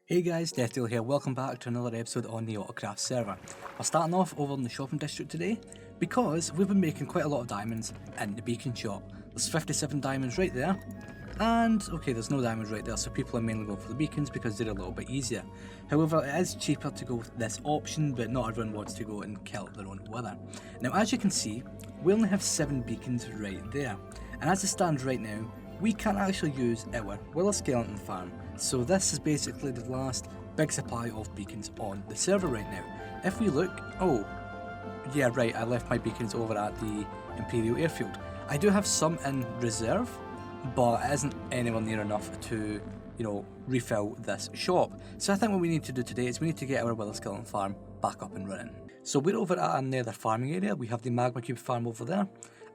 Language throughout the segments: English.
Hey guys, Deathdealer here, welcome back to another episode on the AutoCraft server. We're starting off over in the shopping district today because we've been making quite a lot of diamonds in the beacon shop. There's 57 diamonds right there, and okay, there's no diamonds right there, so people are mainly going for the beacons because they're a little bit easier. However, it is cheaper to go with this option, but not everyone wants to go and kill their own wither. Now as you can see, we only have 7 beacons right there, and as it stands right now, we can't actually use our wither skeleton farm. So this is basically the last big supply of beacons on the server right now. If we look, oh, yeah right, I left my beacons over at the Imperial Airfield. I do have some in reserve, but it isn't anywhere near enough to, refill this shop. So I think what we need to do today is we need to get our wither skeleton farm back up and running. So we're over at our nether farming area. We have the magma cube farm over there,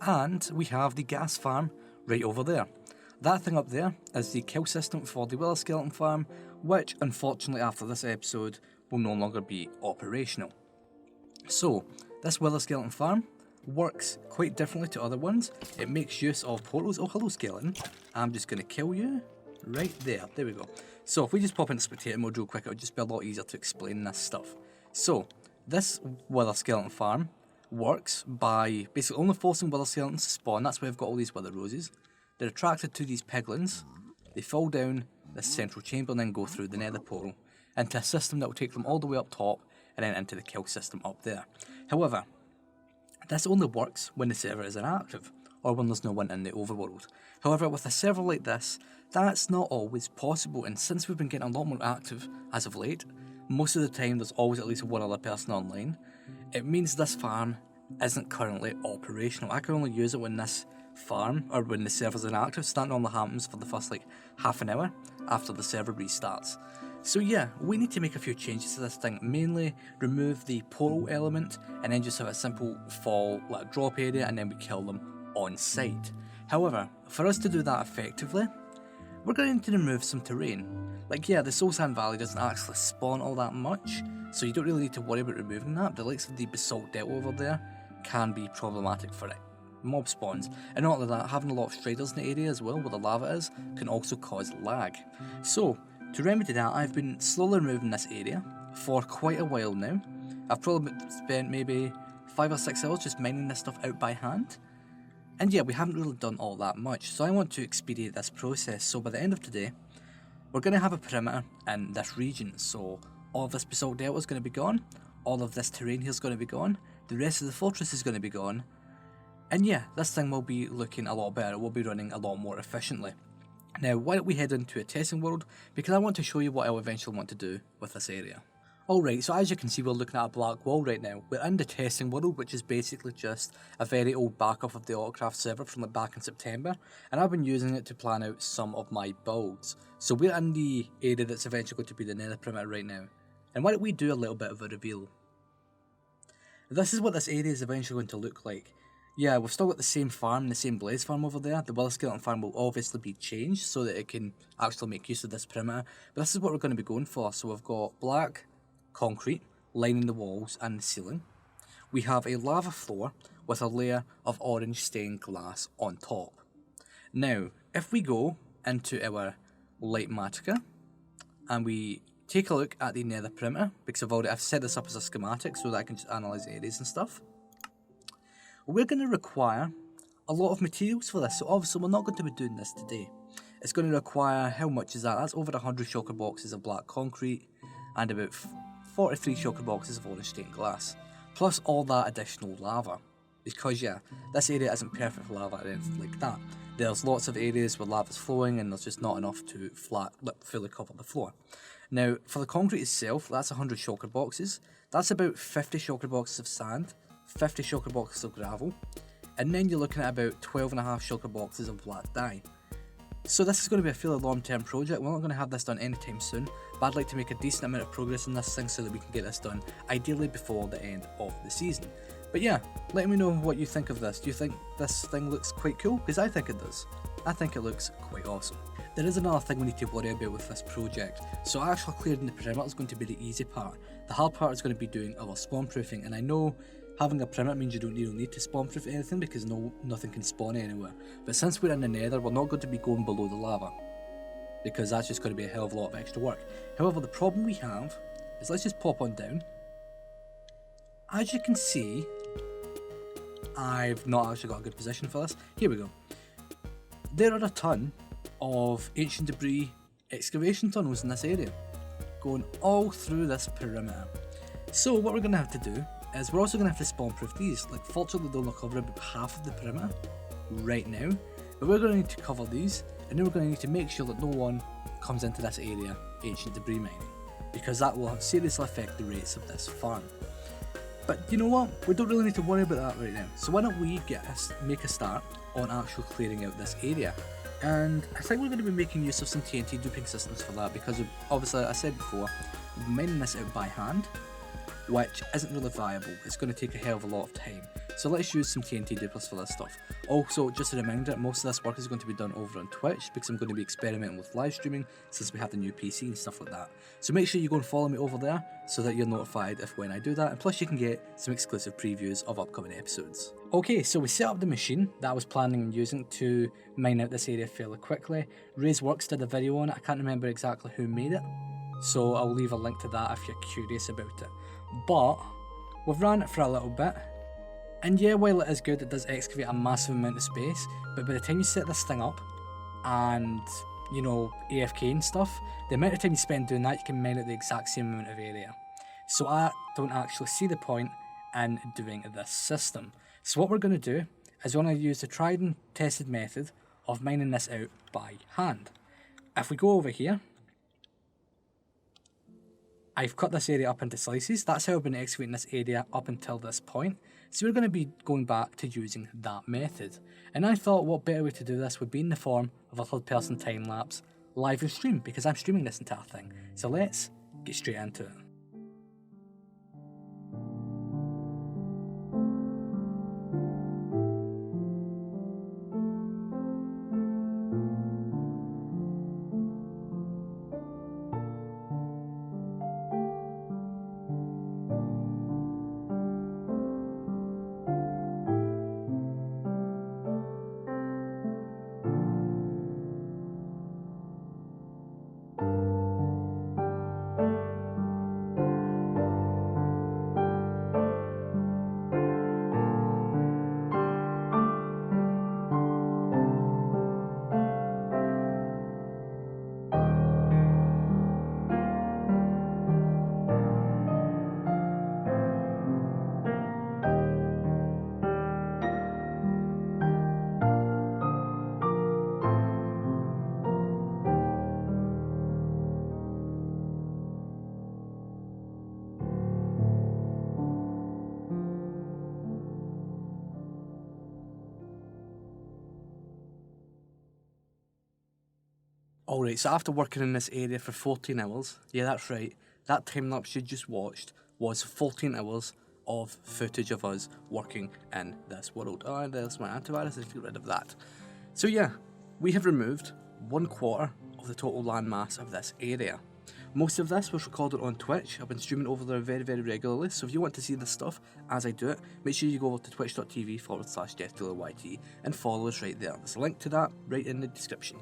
and we have the gas farm right over there. That thing up there is the kill system for the wither skeleton farm, which unfortunately after this episode will no longer be operational. So this wither skeleton farm works quite differently to other ones. It makes use of portals. Oh, hello skeleton. I'm just going to kill you right there. There we go. So if we just pop into spectator mode real quick, it'll just be a lot easier to explain this stuff. So this wither skeleton farm works by basically only forcing wither skeletons to spawn. That's why I've got all these wither roses. They're attracted to these piglins, they fall down this central chamber and then go through the nether portal into a system that will take them all the way up top and then into the kill system up there. However, this only works when the server is inactive or when there's no one in the overworld. However, with a server like this, that's not always possible, and since we've been getting a lot more active as of late, most of the time there's always at least one other person online, it means this farm isn't currently operational. I can only use it when this farm or when the server's inactive, so that normally happens for the first half an hour after the server restarts. So yeah, we need to make a few changes to this thing, mainly remove the portal element and then just have a simple fall drop area and then we kill them on site. However, for us to do that effectively, we're going to remove some terrain. The Soul Sand Valley doesn't actually spawn all that much, so you don't really need to worry about removing that. The likes of the Basalt Delta over there can be problematic for it. Mob spawns, and not only that, having a lot of striders in the area as well where the lava is can also cause lag. So to remedy that, I've been slowly removing this area for quite a while now. I've probably spent maybe 5 or 6 hours just mining this stuff out by hand, and yeah, we haven't really done all that much, so I want to expedite this process. So by the end of today, we're going to have a perimeter in this region, so all of this basalt delta is going to be gone, all of this terrain here is going to be gone, the rest of the fortress is going to be gone. And yeah, this thing will be looking a lot better, it will be running a lot more efficiently. Now, why don't we head into a testing world, because I want to show you what I'll eventually want to do with this area. Alright, so as you can see, we're looking at a black wall right now. We're in the testing world, which is basically just a very old backup of the AutoCraft server from back in September, and I've been using it to plan out some of my builds. So we're in the area that's eventually going to be the Nether Perimeter right now. And why don't we do a little bit of a reveal. This is what this area is eventually going to look like. Yeah, we've still got the same farm, the same blaze farm over there. The wither skeleton farm will obviously be changed so that it can actually make use of this perimeter. But this is what we're going to be going for. So we've got black concrete lining the walls and the ceiling. We have a lava floor with a layer of orange stained glass on top. Now, if we go into our light matica and we take a look at the nether perimeter, because I've set this up as a schematic so that I can just analyse areas and stuff. We're going to require a lot of materials for this, so obviously we're not going to be doing this today. It's going to require, how much is that? That's over 100 shulker boxes of black concrete and about 43 shulker boxes of orange stained glass, plus all that additional lava. Because yeah, this area isn't perfect for lava or anything like that. There's lots of areas where lava's flowing and there's just not enough to fully cover the floor. Now, for the concrete itself, that's 100 shulker boxes. That's about 50 shulker boxes of sand, 50 shulker boxes of gravel, and then you're looking at about 12.5 shulker boxes of black dye. So this is going to be a fairly long-term project. We're not going to have this done anytime soon, but I'd like to make a decent amount of progress in this thing so that we can get this done, ideally before the end of the season. But yeah, let me know what you think of this. Do you think this thing looks quite cool? Because I think it does. I think it looks quite awesome. There is another thing we need to worry about with this project. So actually clearing the perimeter is going to be the easy part. The hard part is going to be doing our spawn proofing, and I know having a perimeter means you don't really need to spawn proof anything because nothing can spawn anywhere. But since we're in the nether, we're not going to be going below the lava. because that's just going to be a hell of a lot of extra work. However, the problem we have is, let's just pop on down. As you can see, I've not actually got a good position for this. Here we go. There are a ton of ancient debris excavation tunnels in this area, going all through this perimeter. So what we're going to have to do is we're also going to have to spawn proof these. Like, fortunately they'll not cover about half of the perimeter right now, but we're going to need to cover these, and then we're going to need to make sure that no one comes into this area ancient debris mining, because that will seriously affect the rates of this farm. But you know what, we don't really need to worry about that right now, so why don't we make a start on actually clearing out this area. And I think we're going to be making use of some TNT duping systems for that, because obviously, I said before, we're mining this out by hand, which isn't really viable. It's going to take a hell of a lot of time. So let's use some TNT dupers for this stuff. Also, just a reminder, most of this work is going to be done over on Twitch, because I'm going to be experimenting with live streaming since we have the new PC and stuff like that. So make sure you go and follow me over there so that you're notified if when I do that, and plus you can get some exclusive previews of upcoming episodes. Okay, so we set up the machine that I was planning on using to mine out this area fairly quickly. Ray's Works did a video on it. I can't remember exactly who made it, so I'll leave a link to that if you're curious about it. But we've ran it for a little bit, and yeah, while it is good, it does excavate a massive amount of space, but by the time you set this thing up and, you know, AFK and stuff, the amount of time you spend doing that, you can mine out the exact same amount of area. So I don't actually see the point in doing this system. So what we're going to do is we're going to use the tried and tested method of mining this out by hand. If we go over here, I've cut this area up into slices. That's how I've been excavating this area up until this point. So we're going to be going back to using that method. And I thought what better way to do this would be in the form of a third-person time-lapse live stream, because I'm streaming this entire thing. So let's get straight into it. Alright, so after working in this area for 14 hours, yeah, that's right, that time lapse you just watched was 14 hours of footage of us working in this world. Oh, there's my antivirus, let's get rid of that. So yeah, we have removed 1/4 of the total land mass of this area. Most of this was recorded on Twitch. I've been streaming over there very, very regularly, so if you want to see this stuff as I do it, make sure you go over to twitch.tv/DeathDealerYT and follow us right there. There's a link to that right in the description.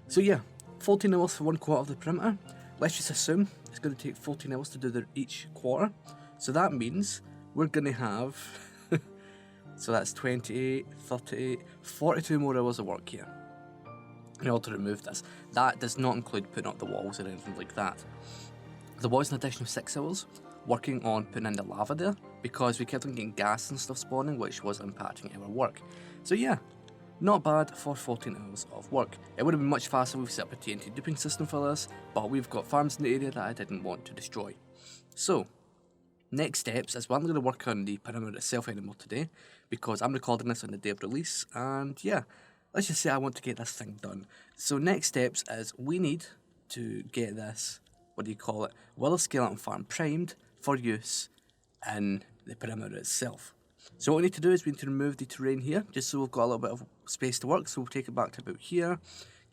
So yeah, 14 hours for 1/4 of the perimeter. Let's just assume it's going to take 14 hours to do each quarter. So that means we're going to have, so that's 28, 38, 42 more hours of work here in order to remove this. That does not include putting up the walls or anything like that. There was an additional 6 hours working on putting in the lava there, because we kept on getting gas and stuff spawning, which was impacting our work. So yeah, not bad for 14 hours of work. It would have been much faster if we set up a TNT duping system for this, but we've got farms in the area that I didn't want to destroy. So, next steps is I'm going to work on the perimeter itself anymore today, because I'm recording this on the day of release, and yeah, let's just say I want to get this thing done. So next steps is we need to get this, what do you call it, Wither Skeleton Farm primed for use in the perimeter itself. So what we need to do is we need to remove the terrain here, just so we've got a little bit of space to work. So we'll take it back to about here,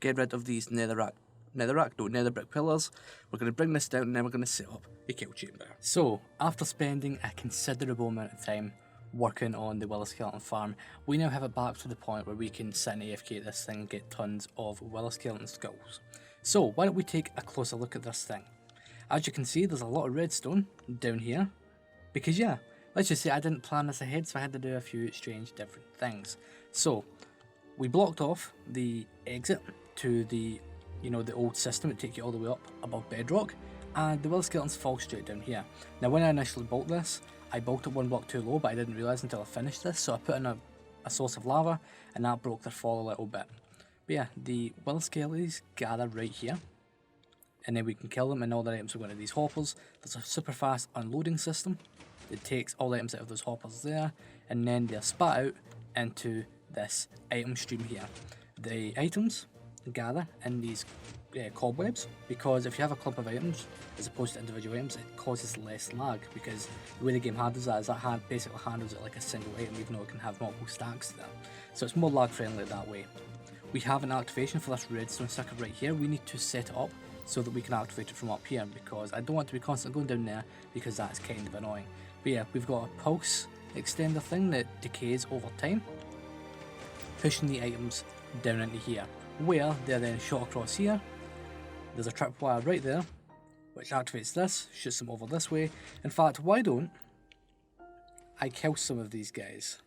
get rid of these nether brick pillars. We're going to bring this down, and then we're going to set up a kill chamber. So after spending a considerable amount of time working on the Wither Skeleton Farm, we now have it back to the point where we can sit and AFK this thing and get tons of Wither Skeleton skulls. So why don't we take a closer look at this thing. As you can see, there's a lot of redstone down here, because yeah, let's just say I didn't plan this ahead, so I had to do a few strange different things. So we blocked off the exit to the, the old system that take you all the way up above bedrock, and the wither skeletons fall straight down here. Now when I initially built this, I built it one block too low, but I didn't realise until I finished this, so I put in a source of lava, and that broke their fall a little bit. But yeah, the wither skeletons gather right here, and then we can kill them, and all the items will go into these hoppers. There's a super fast unloading system that takes all the items out of those hoppers there, and then they're spat out into this item stream here. The items gather in these cobwebs, because if you have a clump of items as opposed to individual items, it causes less lag, because the way the game handles that is that basically handles it like a single item, even though it can have multiple stacks there. So it's more lag friendly that way. We have an activation for this redstone circuit right here. We need to set it up so that we can activate it from up here, because I don't want to be constantly going down there, because that's kind of annoying. But yeah, we've got a pulse extender thing that decays over time, pushing the items down into here, where they're then shot across here. There's a tripwire right there, which activates this, shoots them over this way. In fact, why don't I kill some of these guys?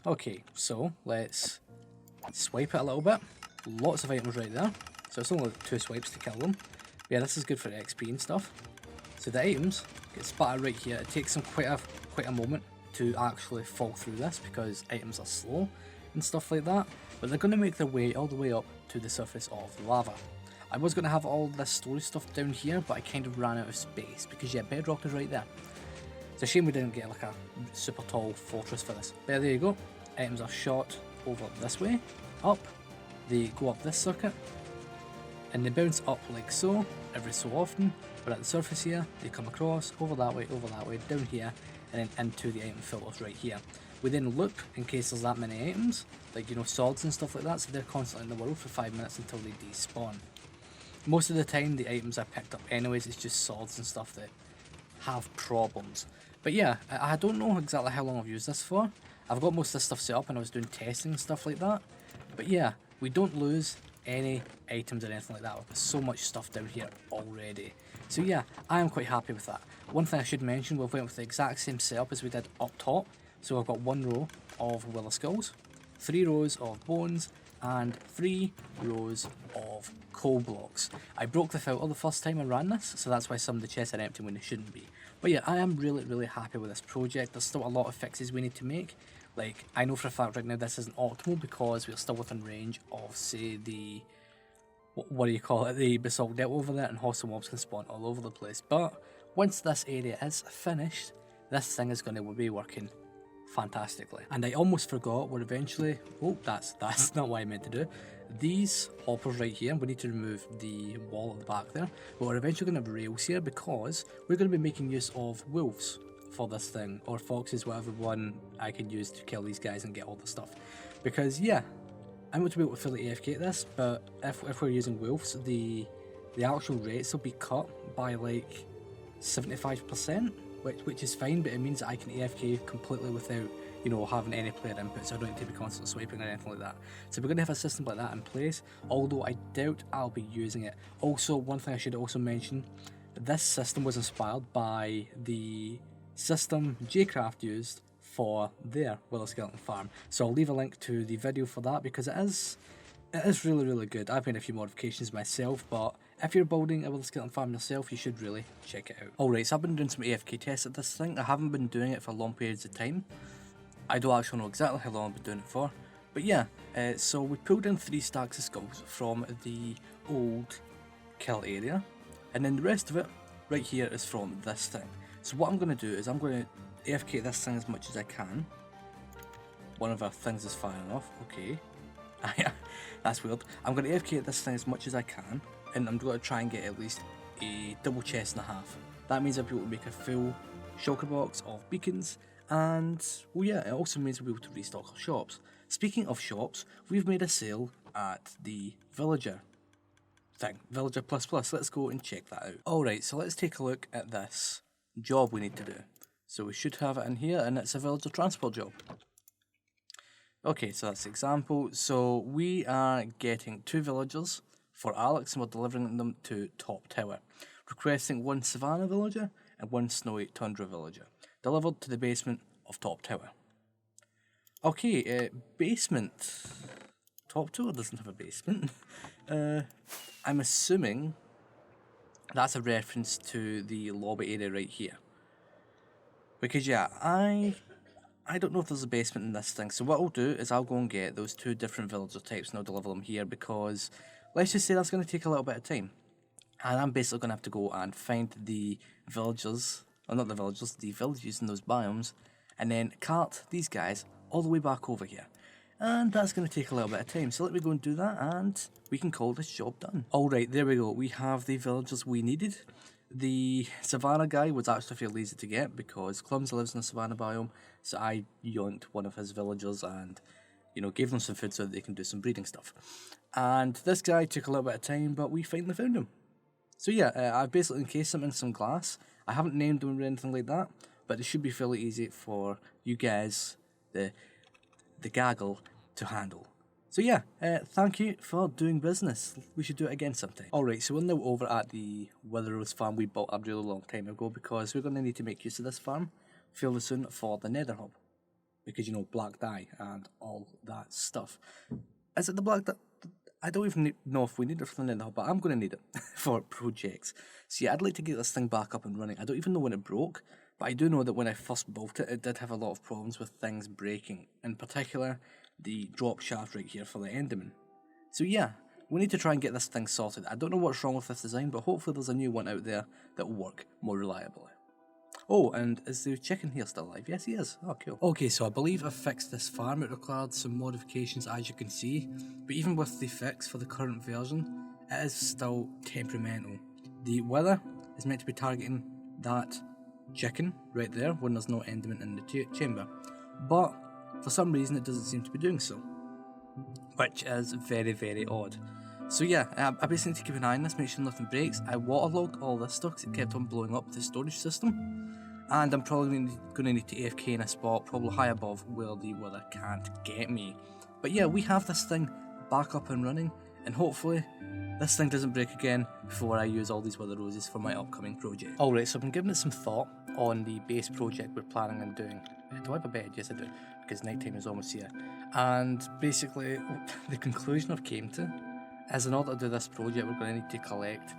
Okay, so let's swipe it a little bit. Lots of items right there, so it's only 2 swipes to kill them. But yeah, this is good for XP and stuff. So the items get spattered right here. It takes them quite a moment to actually fall through this, because items are slow and stuff like that, but they're going to make their way all the way up to the surface of the lava. I was going to have all this storage stuff down here, but I kind of ran out of space, because yeah, bedrock is right there. It's a shame we didn't get like a super tall fortress for this. But there you go, items are shot over this way, up, they go up this circuit, and they bounce up like so, every so often, but at the surface here, they come across, over that way, down here, and then into the item filters right here. We then loop in case there's that many items, like swords and stuff like that, so they're constantly in the world for 5 minutes until they despawn. Most of the time the items are picked up anyways, it's just swords and stuff that have problems. But yeah, I don't know exactly how long I've used this for. I've got most of this stuff set up and I was doing testing and stuff like that. But yeah, we don't lose any items or anything like that. We've got so much stuff down here already. So yeah, I am quite happy with that. One thing I should mention, we've went with the exact same setup as we did up top. So I've got 1 row of wither skulls, 3 rows of bones, and 3 rows of coal blocks. I broke the filter the first time I ran this, so that's why some of the chests are empty when they shouldn't be. But yeah, I am really happy with this project. There's still a lot of fixes we need to make. Like, I know for a fact right now this isn't optimal, because we're still within range of, say, the, what do you call it, the basalt depth over there, and hostile mobs can spawn all over the place. But once this area is finished, this thing is going to be working fantastically. And I almost forgot, we're eventually, oh, that's not what I meant to do. These hoppers right here, we need to remove the wall at the back there, but we're eventually going to have rails here, because we're going to be making use of wolves for this thing, or foxes, whatever one I can use to kill these guys and get all the stuff. Because yeah, I'm going to be able to fully AFK this, but if we're using wolves, the actual rates will be cut by like 75%, which is fine, but it means that I can AFK completely without, having any player input, so I don't need to be constantly swiping or anything like that. So we're going to have a system like that in place, although I doubt I'll be using it. Also, one thing I should also mention, this system was inspired by the system AutoCraft used for their wither skeleton farm. So I'll leave a link to the video for that, because it is really good. I've made a few modifications myself, but if you're building a wither skeleton farm yourself, you should really check it out. Alright, so I've been doing some AFK tests at this thing. I haven't been doing it for long periods of time. I don't actually know exactly how long I've been doing it for. But yeah, so we pulled in 3 stacks of skulls from the old kill area, and then the rest of it right here is from this thing. So what I'm going to do is I'm going to AFK this thing as much as I can. One of our things is firing off, okay. That's weird. I'm going to AFK this thing as much as I can, and I'm going to try and get at least a double chest and a half. That means I'll be able to make a full shulker box of beacons, and well yeah, it also means we'll be able to restock our shops. Speaking of shops, we've made a sale at the villager thing, Villager++. Let's go and check that out. Alright, so let's take a look at this job we need to do. So we should have it in here, and it's a villager transport job. Okay, so that's the example. So we are getting 2 villagers for Alex, and we're delivering them to Top Tower. Requesting 1 Savannah villager and 1 Snowy Tundra villager. Delivered to the basement of Top Tower. Okay, basement. Top Tower doesn't have a basement. I'm assuming that's a reference to the lobby area right here. Because yeah, I don't know if there's a basement in this thing. So what I'll do is I'll go and get those 2 different villager types and I'll deliver them here, because let's just say that's going to take a little bit of time. And I'm basically going to have to go and find the villagers, or not the villagers, the villages in those biomes, and then cart these guys all the way back over here. And that's going to take a little bit of time, so let me go and do that and we can call this job done. Alright, there we go, we have the villagers we needed. The Savannah guy was actually fairly easy to get because Clumsy lives in the Savannah biome, so I yoinked one of his villagers and, you know, gave them some food so that they can do some breeding stuff. And this guy took a little bit of time, but we finally found him. So yeah, I've basically encased them in some glass. I haven't named them or anything like that, but it should be fairly easy for you guys, the gaggle, to handle. So yeah, thank you for doing business. We should do it again sometime. Alright, so we're now over at the Wither Rose farm we bought a really long time ago, because we're going to need to make use of this farm fairly soon for the Nether hub. Because, you know, black dye and all that stuff. Is it the black dye? I don't even know if we need it for the Nether hub, but I'm going to need it for projects. So yeah, I'd like to get this thing back up and running. I don't even know when it broke, but I do know that when I first built it, it did have a lot of problems with things breaking. In particular, the drop shaft right here for the Enderman. So yeah, we need to try and get this thing sorted. I don't know what's wrong with this design, but hopefully there's a new one out there that will work more reliably. Oh, and is the chicken here still alive? Yes, he is. Oh, cool. Okay, so I believe I've fixed this farm. It required some modifications, as you can see. But even with the fix for the current version, it is still temperamental. The Wither is meant to be targeting that chicken right there when there's no Enderman in the chamber. But for some reason, it doesn't seem to be doing so, which is very, very odd. So yeah, I basically need to keep an eye on this, make sure nothing breaks. I waterlogged all this stuff because it kept on blowing up the storage system. And I'm probably going to need to AFK in a spot probably high above where the Wither can't get me. But yeah, we have this thing back up and running, and hopefully this thing doesn't break again before I use all these Wither Roses for my upcoming project. Alright, so I've been giving it some thought on the base project we're planning on doing. Do I have a bed? Yes I do, because nighttime is almost here. And basically, the conclusion I've came to is in order to do this project, we're going to need to collect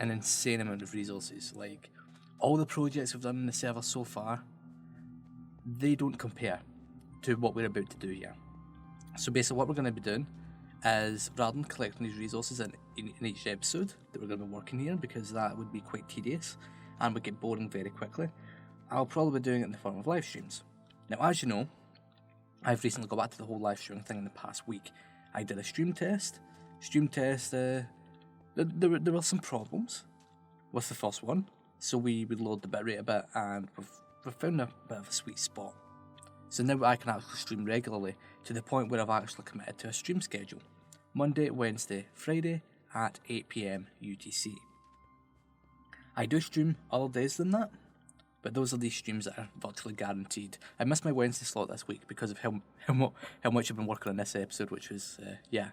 an insane amount of resources. Like, all the projects we've done in the server so far, they don't compare to what we're about to do here. So basically what we're going to be doing is, rather than collecting these resources in each episode that we're going to be working here, because that would be quite tedious and would get boring very quickly, I'll probably be doing it in the form of live streams. Now, as you know, I've recently got back to the whole live streaming thing in the past week. I did a stream test. There were some problems with the first one, so we would load the bitrate a bit, and we've found a bit of a sweet spot. So now I can actually stream regularly, to the point where I've actually committed to a stream schedule. Monday, Wednesday, Friday at 8 PM UTC. I do stream other days than that, but those are these streams that are virtually guaranteed. I missed my Wednesday slot this week because of how much I've been working on this episode, which was, yeah.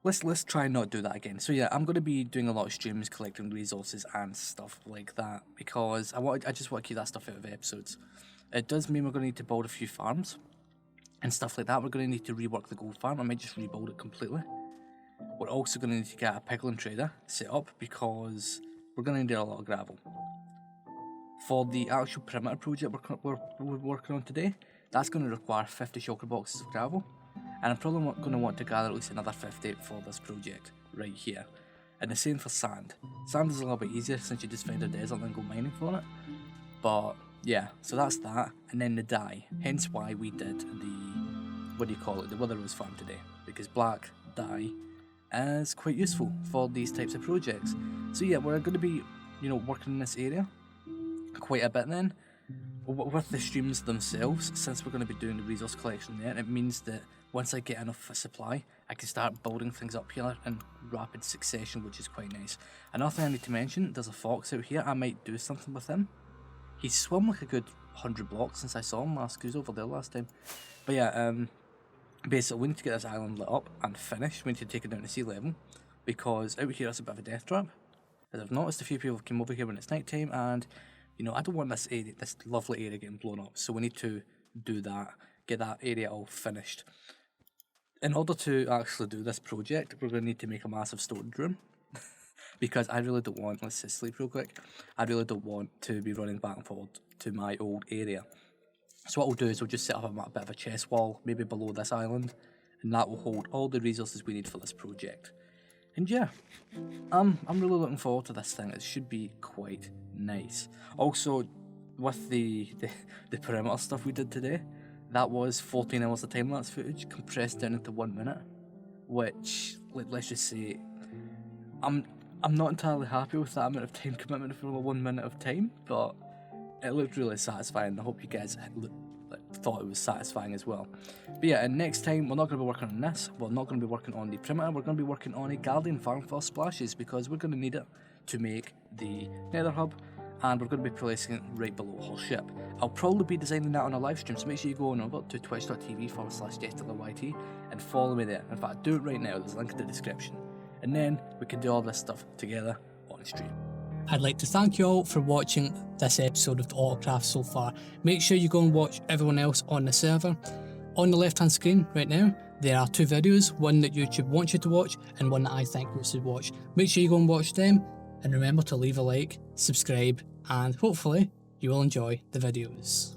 Let's try and not do that again. So yeah, I'm going to be doing a lot of streams, collecting resources and stuff like that, because I just want to keep that stuff out of episodes. It does mean we're going to need to build a few farms and stuff like that. We're going to need to rework the gold farm. I might just rebuild it completely. We're also going to need to get a piglin trader set up, because we're going to need a lot of gravel. For the actual perimeter project we're working on today, that's going to require 50 shulker boxes of gravel. And I'm probably going to want to gather at least another 50 for this project right here. And the same for sand. Sand is a little bit easier since you just find a desert and go mining for it. But yeah, so that's that. And then the dye. Hence why we did the Wither Rose farm today. Because black dye is quite useful for these types of projects. So yeah, we're going to be, working in this area quite a bit then. With the streams themselves, since we're going to be doing the resource collection there, it means that once I get enough supply, I can start building things up here in rapid succession, which is quite nice. Another thing I need to mention, there's a fox out here. I might do something with him. He's swum like a good 100 blocks since I saw him last, because he was over there last time. But yeah, basically we need to get this island lit up and finished. We need to take it down to sea level. because out here is a bit of a death trap. As I've noticed, a few people came over here when it's night time, and you know, I don't want this area, this lovely area getting blown up, so we need to do that, get that area all finished. In order to actually do this project, we're going to need to make a massive storage room. Because I really don't want, let's just sleep real quick, I really don't want to be running back and forward to my old area. So what we'll do is we'll just set up a bit of a chest wall, maybe below this island, and that will hold all the resources we need for this project. And yeah, I'm really looking forward to this thing. It should be quite nice. Also, with the perimeter stuff we did today, that was 14 hours of time-lapse footage compressed down into 1 minute, which, let's just say, I'm not entirely happy with that amount of time commitment for 1 minute of time, but it looked really satisfying. I hope you guys thought it was satisfying as well. But yeah, and next time we're not going to be working on this, we're not going to be working on the perimeter, we're going to be working on a guardian farm for splashes, because we're going to need it to make the nether hub, and we're going to be placing it right below her ship. I'll probably be designing that on a live stream, so make sure you go on over to twitch.tv/DeathDealerYT and follow me there. In fact, do it right now, there's a link in the description. And then we can do all this stuff together on stream. I'd like to thank you all for watching this episode of AutoCraft so far. Make sure you go and watch everyone else on the server. On the left hand screen right now, there are 2 videos, one that YouTube wants you to watch and one that I think you should watch. Make sure you go and watch them, and remember to leave a like, subscribe, and hopefully you will enjoy the videos.